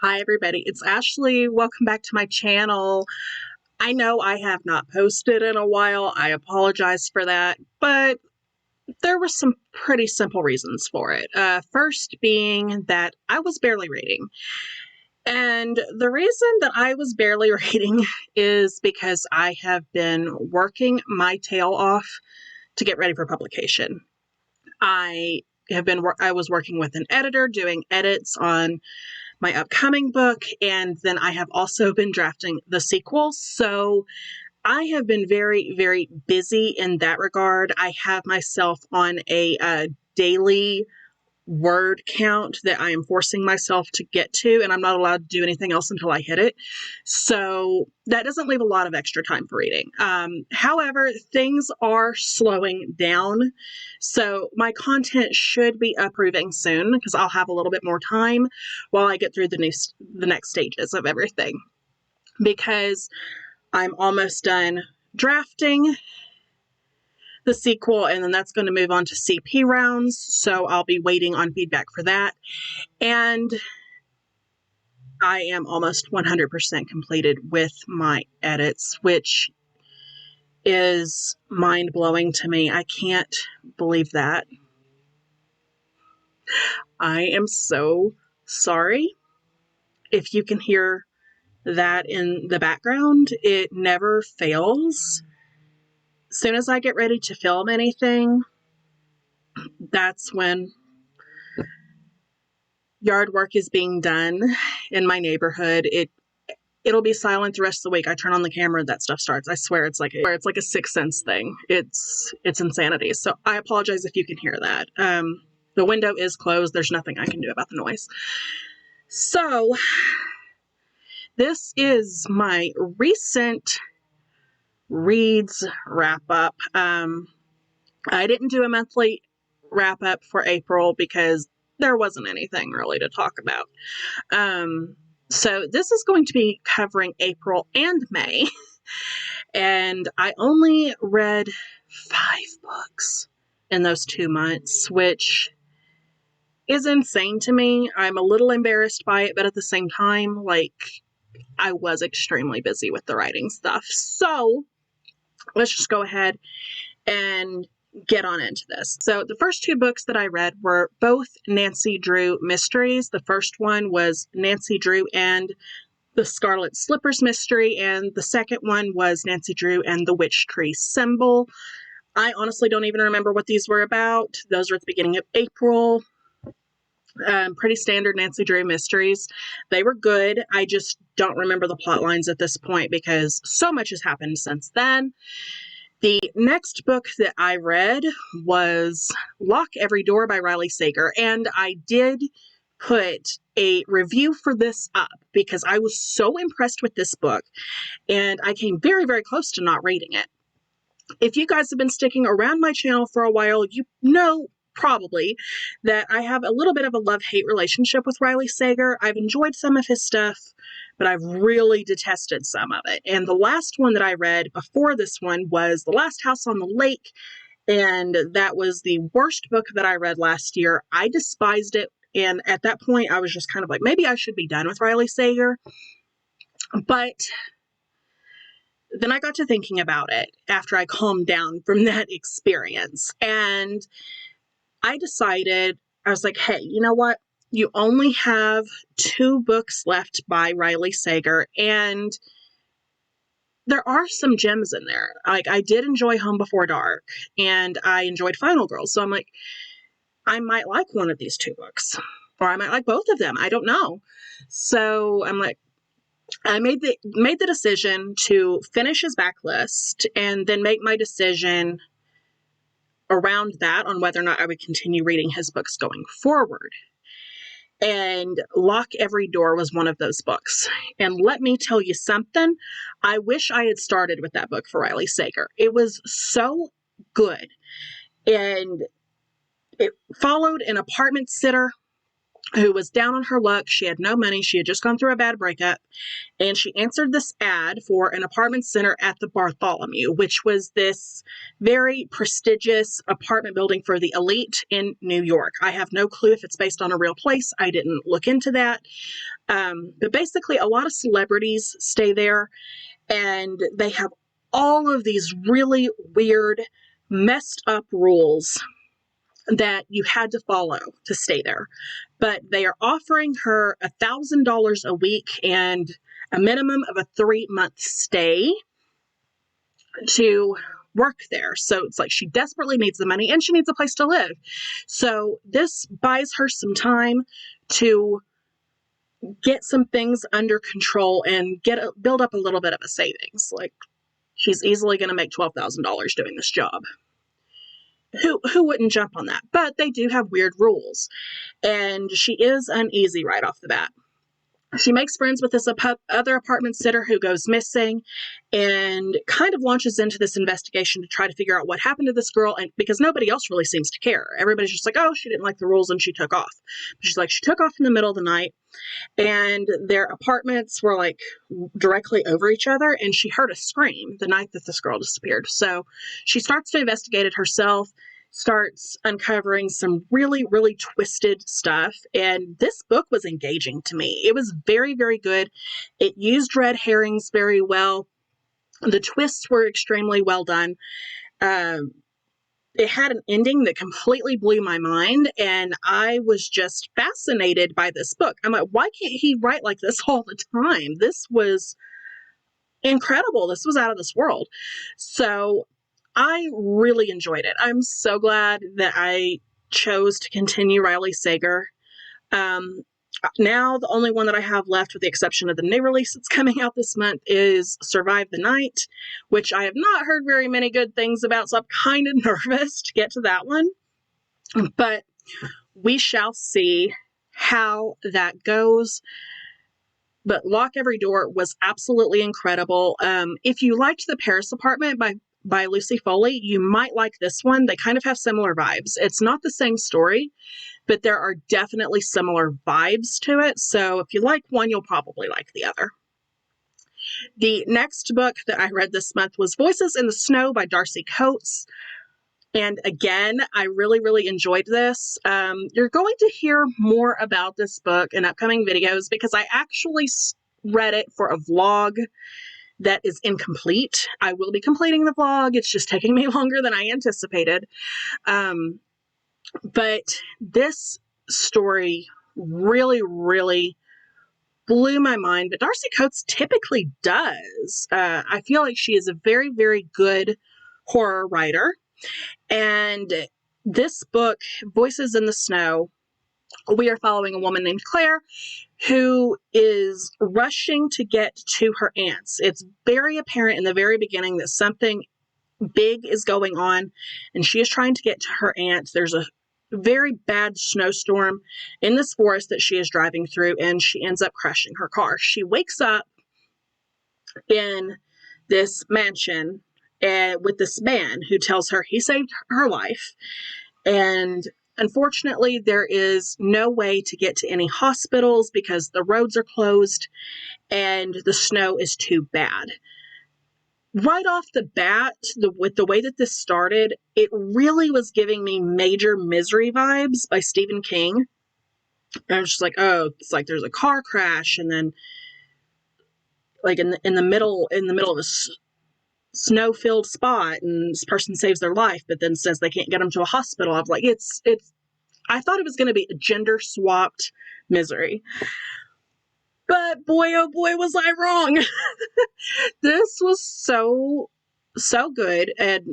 Hi everybody, it's Ashley. Welcome back to my channel. I know I have not posted in a while. I apologize for that, but there were some pretty simple reasons for it. First being that I was barely reading. And the reason that I was barely reading is because I have been working my tail off to get ready for publication. I was working with an editor doing edits on my upcoming book, and then I have also been drafting the sequel. So I have been very, very busy in that regard. I have myself on a daily word count that I am forcing myself to get to, and I'm not allowed to do anything else until I hit it. So that doesn't leave a lot of extra time for reading. However, things are slowing down. So my content should be improving soon because I'll have a little bit more time while I get through the next stages of everything. Because I'm almost done drafting the sequel, and then that's going to move on to CP rounds, so I'll be waiting on feedback for that. And I am almost 100% completed with my edits, which is mind-blowing to me. I can't believe that. I am so sorry if you can hear that in the background. It never fails. As soon as I get ready to film anything, that's when yard work is being done in my neighborhood. It'll be silent the rest of the week. I turn on the camera and that stuff starts. I swear it's like a sixth sense thing. It's insanity. So I apologize if you can hear that. The window is closed. There's nothing I can do about the noise. So this is my recent reads wrap up. I didn't do a monthly wrap up for April because there wasn't anything really to talk about. So this is going to be covering April and May. And I only read 5 books in those 2 months, which is insane to me. I'm a little embarrassed by it, but at the same time, I was extremely busy with the writing stuff. So let's just go ahead and get on into this. So the first 2 books that I read were both Nancy Drew mysteries. The first one was Nancy Drew and the Scarlet Slippers mystery, and the second one was Nancy Drew and the Witch Tree Symbol. I honestly don't even remember what these were about. Those were at the beginning of April. Pretty standard Nancy Drew mysteries. They were good. I just don't remember the plot lines at this point because so much has happened since then. The next book that I read was Lock Every Door by Riley Sager, and I did put a review for this up because I was so impressed with this book, and I came very, very close to not reading it. If you guys have been sticking around my channel for a while, you know probably that I have a little bit of a love-hate relationship with Riley Sager. I've enjoyed some of his stuff, but I've really detested some of it. And the last one that I read before this one was The Last House on the Lake, and that was the worst book that I read last year. I despised it, and at that point, I was just kind of like, maybe I should be done with Riley Sager. But then I got to thinking about it after I calmed down from that experience, and I decided, I was like, hey, you know what? You only have 2 books left by Riley Sager, and there are some gems in there. I did enjoy Home Before Dark, and I enjoyed Final Girls. So I'm like, I might like one of these 2 books, or I might like both of them. I don't know. So I'm like, I made the decision to finish his backlist and then make my decision around that on whether or not I would continue reading his books going forward. And Lock Every Door was one of those books. And let me tell you something, I wish I had started with that book for Riley Sager. It was so good. And it followed an apartment sitter who was down on her luck. She had no money. She had just gone through a bad breakup. And she answered this ad for an apartment center at the Bartholomew, which was this very prestigious apartment building for the elite in New York. I have no clue if it's based on a real place. I didn't look into that. But basically, a lot of celebrities stay there, and they have all of these really weird, messed up rules that you had to follow to stay there. But they are offering her $1,000 a week and a minimum of a 3-month stay to work there. So it's like she desperately needs the money and she needs a place to live. So this buys her some time to get some things under control and build up a little bit of a savings. Like, she's easily going to make $12,000 doing this job. Who wouldn't jump on that? But they do have weird rules, and she is uneasy right off the bat. She makes friends with this other apartment sitter who goes missing, and kind of launches into this investigation to try to figure out what happened to this girl, and because nobody else really seems to care. Everybody's just like, oh, she didn't like the rules and she took off. But she's like, she took off in the middle of the night, and their apartments were like directly over each other, and she heard a scream the night that this girl disappeared. So she starts to investigate it herself, starts uncovering some really, really twisted stuff. And this book was engaging to me. It was very, very good. It used red herrings very well. The twists were extremely well done. It had an ending that completely blew my mind, and I was just fascinated by this book. I'm like, why can't he write like this all the time? This was incredible. This was out of this world. So I really enjoyed it. I'm so glad that I chose to continue Riley Sager. Now the only one that I have left, with the exception of the new release that's coming out this month, is Survive the Night, which I have not heard very many good things about, so I'm kind of nervous to get to that one. But we shall see how that goes. But Lock Every Door was absolutely incredible. If you liked The Paris Apartment by Lucy Foley, you might like this one. They kind of have similar vibes. It's not the same story, but there are definitely similar vibes to it. So if you like one, you'll probably like the other. The next book that I read this month was Voices in the Snow by Darcy Coates. And again, I really, really enjoyed this. You're going to hear more about this book in upcoming videos, because I actually read it for a vlog that is incomplete. I will be completing the vlog. It's just taking me longer than I anticipated. But this story really, really blew my mind. But Darcy Coates typically does. I feel like she is a very, very good horror writer. And this book, Voices in the Snow, we are following a woman named Claire who is rushing to get to her aunt's. It's very apparent in the very beginning that something big is going on, and she is trying to get to her aunt. There's a very bad snowstorm in this forest that she is driving through, and she ends up crashing her car. She wakes up in this mansion with this man who tells her he saved her life. And unfortunately, there is no way to get to any hospitals because the roads are closed and the snow is too bad. Right off the bat, with the way that this started, it really was giving me Major Misery vibes by Stephen King. And I was just like, oh, it's like there's a car crash, and then like in the middle of a snow-filled spot, and this person saves their life, but then says they can't get them to a hospital. I was like, I thought it was going to be a gender-swapped Misery. But boy, oh boy, was I wrong. This was so good, and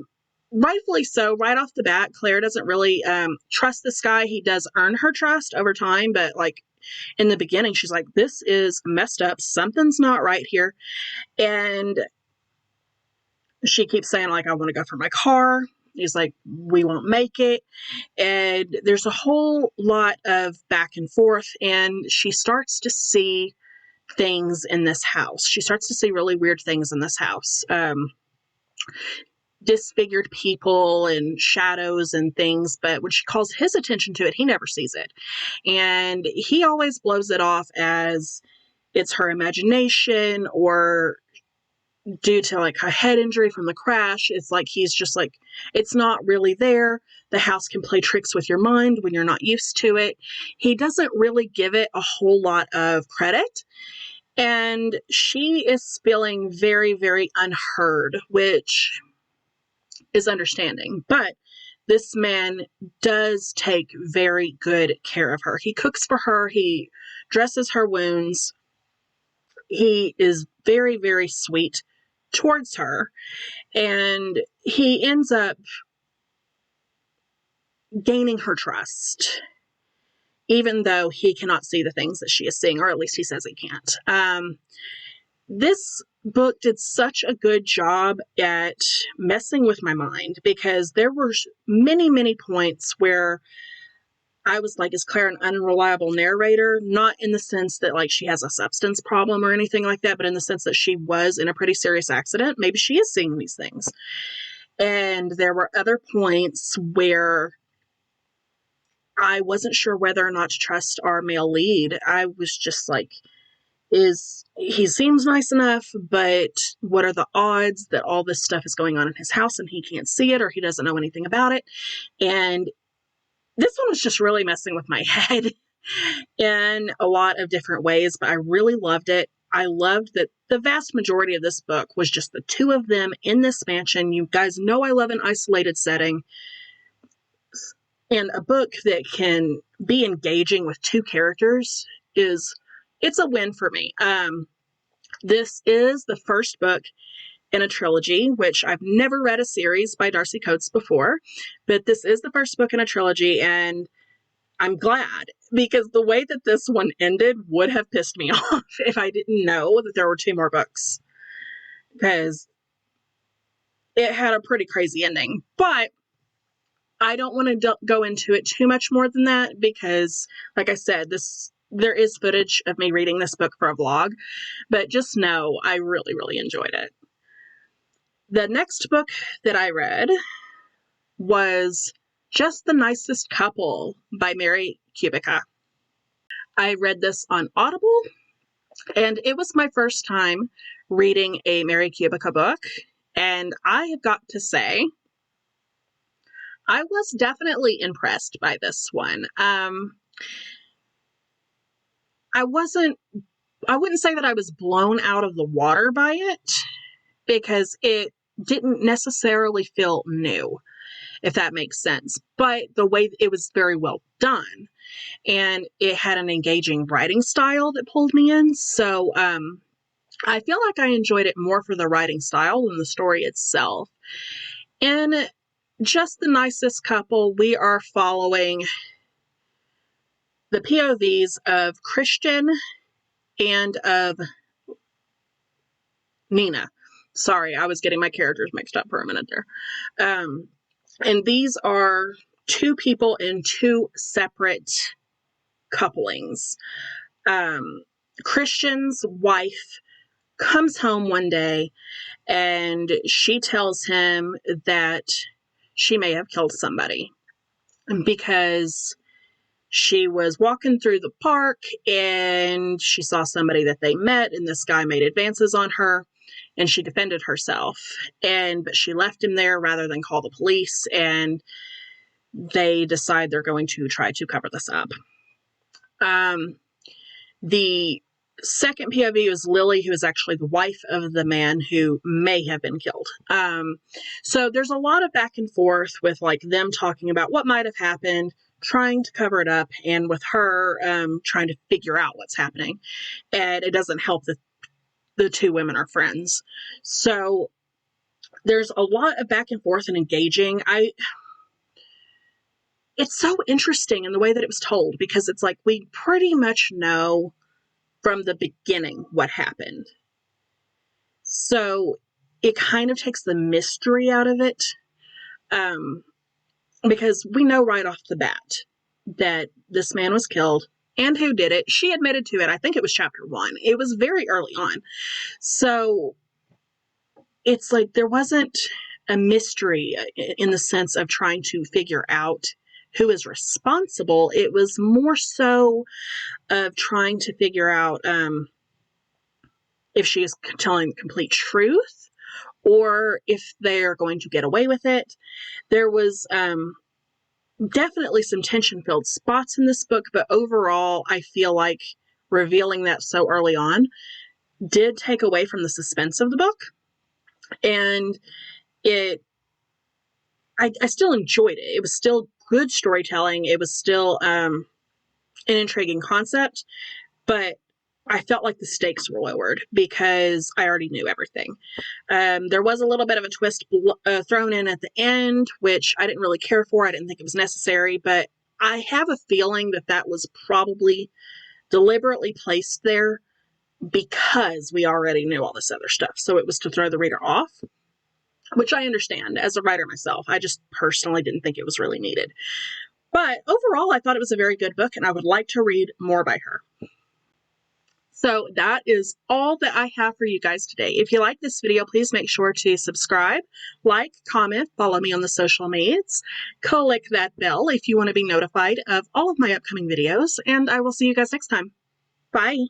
rightfully so. Right off the bat, Claire doesn't really trust this guy. He does earn her trust over time, but like in the beginning, she's like, this is messed up. Something's not right here. And she keeps saying, like, I want to go for my car. He's like, we won't make it. And there's a whole lot of back and forth, and she starts to see things in this house. She starts to see really weird things in this house. Disfigured people and shadows and things, but when she calls his attention to it, he never sees it. And he always blows it off as it's her imagination, or due to like a head injury from the crash. It's like he's just like, it's not really there. The house can play tricks with your mind when you're not used to it. He doesn't really give it a whole lot of credit. And she is feeling very, very unheard, which is understanding. But this man does take very good care of her. He cooks for her. He dresses her wounds. He is very, very sweet towards her. And he ends up gaining her trust, even though he cannot see the things that she is seeing, or at least he says he can't. This book did such a good job at messing with my mind, because there were many, many points where I was like, is Claire an unreliable narrator? Not in the sense that like she has a substance problem or anything like that, but in the sense that she was in a pretty serious accident. Maybe she is seeing these things. And there were other points where I wasn't sure whether or not to trust our male lead. I was just like, he seems nice enough, but what are the odds that all this stuff is going on in his house and he can't see it, or he doesn't know anything about it? And this one was just really messing with my head in a lot of different ways, but I really loved it. I loved that the vast majority of this book was just the two of them in this mansion. You guys know I love an isolated setting. And a book that can be engaging with two characters it's a win for me. This is the first book in a trilogy, which I've never read a series by Darcy Coates before, but this is the first book in a trilogy, and I'm glad, because the way that this one ended would have pissed me off if I didn't know that there were two more books, because it had a pretty crazy ending. But I don't want to go into it too much more than that, because, like I said, there is footage of me reading this book for a vlog, but just know I really, really enjoyed it. The next book that I read was Just the Nicest Couple by Mary Kubica. I read this on Audible, and it was my first time reading a Mary Kubica book, and I have got to say, I was definitely impressed by this one. I wouldn't say that I was blown out of the water by it, because it didn't necessarily feel new, if that makes sense. But the way it was very well done, and it had an engaging writing style that pulled me in. So I feel like I enjoyed it more for the writing style than the story itself. And Just the Nicest Couple, we are following the POVs of Christian and of Nina. Sorry, I was getting my characters mixed up for a minute there. And these are two people in two separate couplings. Christian's wife comes home one day and she tells him that she may have killed somebody, because she was walking through the park and she saw somebody that they met, and this guy made advances on her, and she defended herself. But she left him there rather than call the police, and they decide they're going to try to cover this up. The second POV is Lily, who is actually the wife of the man who may have been killed. So there's a lot of back and forth with like them talking about what might have happened, trying to cover it up, and with her trying to figure out what's happening. And it doesn't help that the two women are friends. So there's a lot of back and forth and engaging. It's so interesting in the way that it was told, because it's like we pretty much know from the beginning what happened. So it kind of takes the mystery out of it. Because we know right off the bat that this man was killed, and who did it. She admitted to it. I think it was chapter 1. It was very early on. So it's like there wasn't a mystery in the sense of trying to figure out who is responsible. It was more so of trying to figure out if she is telling the complete truth or if they're going to get away with it. There was definitely some tension-filled spots in this book, but overall, I feel like revealing that so early on did take away from the suspense of the book. And I still enjoyed it. It was still good storytelling. It was still an intriguing concept, but I felt like the stakes were lowered because I already knew everything. There was a little bit of a twist thrown in at the end, which I didn't really care for. I didn't think it was necessary, but I have a feeling that that was probably deliberately placed there because we already knew all this other stuff. So it was to throw the reader off, which I understand as a writer myself. I just personally didn't think it was really needed. But overall, I thought it was a very good book, and I would like to read more by her. So that is all that I have for you guys today. If you like this video, please make sure to subscribe, like, comment, follow me on the social medias, click that bell if you want to be notified of all of my upcoming videos, and I will see you guys next time. Bye.